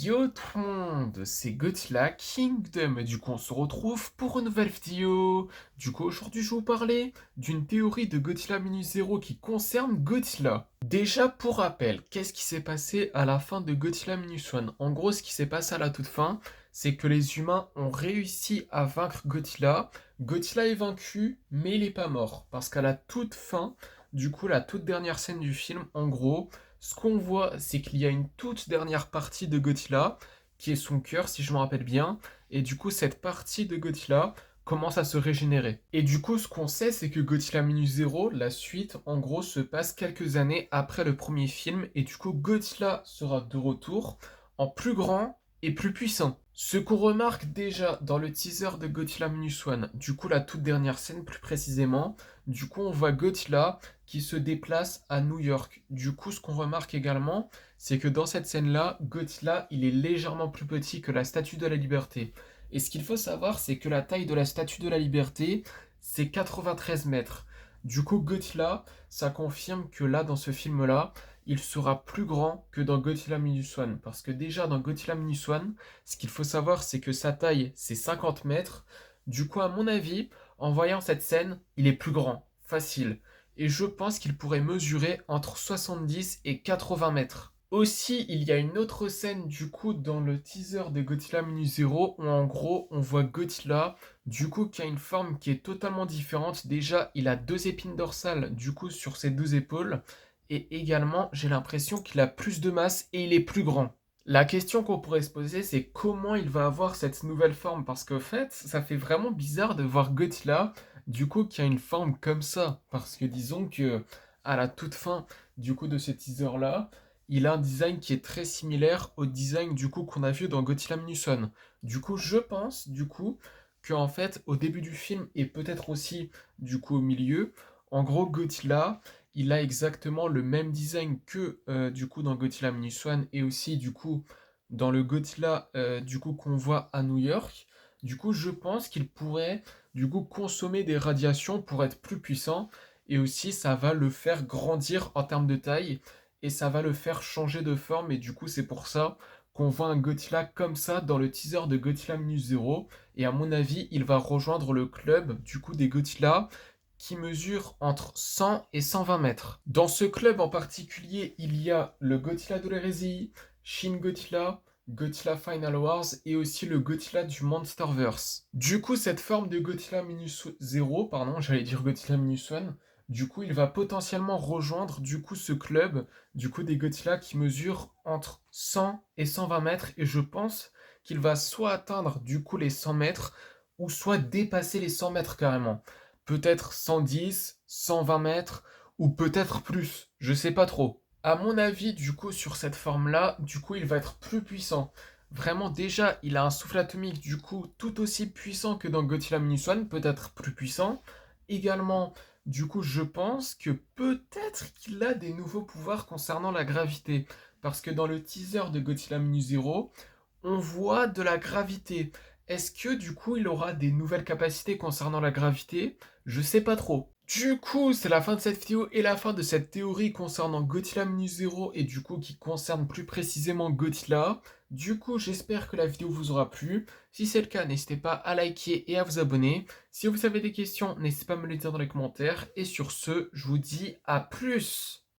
Yo tout le monde, c'est Godzilla Kingdom et du coup on se retrouve pour une nouvelle vidéo. Du coup aujourd'hui je vais vous parler d'une théorie de Godzilla Minus Zero qui concerne Godzilla. Déjà pour rappel, qu'est-ce qui s'est passé à la fin de Godzilla Minus One? En gros ce qui s'est passé à la toute fin, c'est que les humains ont réussi à vaincre Godzilla. Godzilla est vaincu mais il n'est pas mort parce qu'à la toute fin, du coup la toute dernière scène du film, en gros ce qu'on voit, c'est qu'il y a une toute dernière partie de Godzilla, qui est son cœur, si je me rappelle bien, et du coup, cette partie de Godzilla commence à se régénérer. Et du coup, ce qu'on sait, c'est que Godzilla Minus Zero, la suite, en gros, se passe quelques années après le premier film, et du coup, Godzilla sera de retour en plus grand et plus puissant. Ce qu'on remarque déjà dans le teaser de Godzilla Minus One, du coup la toute dernière scène plus précisément, du coup on voit Godzilla qui se déplace à New York. Du coup ce qu'on remarque également, c'est que dans cette scène-là, Godzilla il est légèrement plus petit que la Statue de la Liberté. Et ce qu'il faut savoir, c'est que la taille de la Statue de la Liberté, c'est 93 mètres. Du coup Godzilla, ça confirme que là dans ce film-là, il sera plus grand que dans Godzilla Minus One. Parce que déjà dans Godzilla Minus One, ce qu'il faut savoir, c'est que sa taille, c'est 50 mètres. Du coup, à mon avis, en voyant cette scène, il est plus grand, facile. Et je pense qu'il pourrait mesurer entre 70 et 80 mètres. Aussi, il y a une autre scène du coup dans le teaser de Godzilla Minus Zero où en gros on voit Godzilla du coup qui a une forme qui est totalement différente. Déjà, il a deux épines dorsales du coup sur ses deux épaules et également j'ai l'impression qu'il a plus de masse et il est plus grand. La question qu'on pourrait se poser, c'est comment il va avoir cette nouvelle forme parce qu'en fait, ça fait vraiment bizarre de voir Godzilla du coup qui a une forme comme ça parce que disons que à la toute fin du coup de ce teaser là, il a un design qui est très similaire au design du coup qu'on a vu dans Godzilla Minus One. Du coup, je pense du coup que en fait au début du film et peut-être aussi du coup au milieu, en gros Godzilla, il a exactement le même design que du coup dans Godzilla Minus One et aussi du coup dans le Godzilla du coup qu'on voit à New York. Du coup, je pense qu'il pourrait du coup consommer des radiations pour être plus puissant et aussi ça va le faire grandir en termes de taille et ça va le faire changer de forme et du coup c'est pour ça qu'on voit un Godzilla comme ça dans le teaser de Godzilla Minus Zero et à mon avis il va rejoindre le club du coup des Godzilla qui mesure entre 100 et 120 mètres. Dans ce club en particulier il y a le Godzilla de l'hérésie, Shin Godzilla, Godzilla Final Wars et aussi le Godzilla du Monsterverse. Du coup cette forme de Godzilla Minus Zero, pardon j'allais dire Godzilla Minus One, du coup, il va potentiellement rejoindre du coup ce club du coup des Godzilla qui mesure entre 100 et 120 mètres et je pense qu'il va soit atteindre du coup les 100 mètres ou soit dépasser les 100 mètres carrément. Peut-être 110, 120 mètres ou peut-être plus, je sais pas trop. À mon avis, du coup, sur cette forme-là, du coup, il va être plus puissant. Vraiment, déjà, il a un souffle atomique, du coup, tout aussi puissant que dans Godzilla Minus One, peut-être plus puissant. Également, du coup, je pense que peut-être qu'il a des nouveaux pouvoirs concernant la gravité. Parce que dans le teaser de Godzilla Minus Zero, on voit de la gravité. Est-ce que du coup il aura des nouvelles capacités concernant la gravité? Je sais pas trop. Du coup, c'est la fin de cette vidéo et la fin de cette théorie concernant Godzilla Minus Zero et du coup qui concerne plus précisément Godzilla. Du coup, j'espère que la vidéo vous aura plu. Si c'est le cas, n'hésitez pas à liker et à vous abonner. Si vous avez des questions, n'hésitez pas à me les dire dans les commentaires. Et sur ce, je vous dis à plus!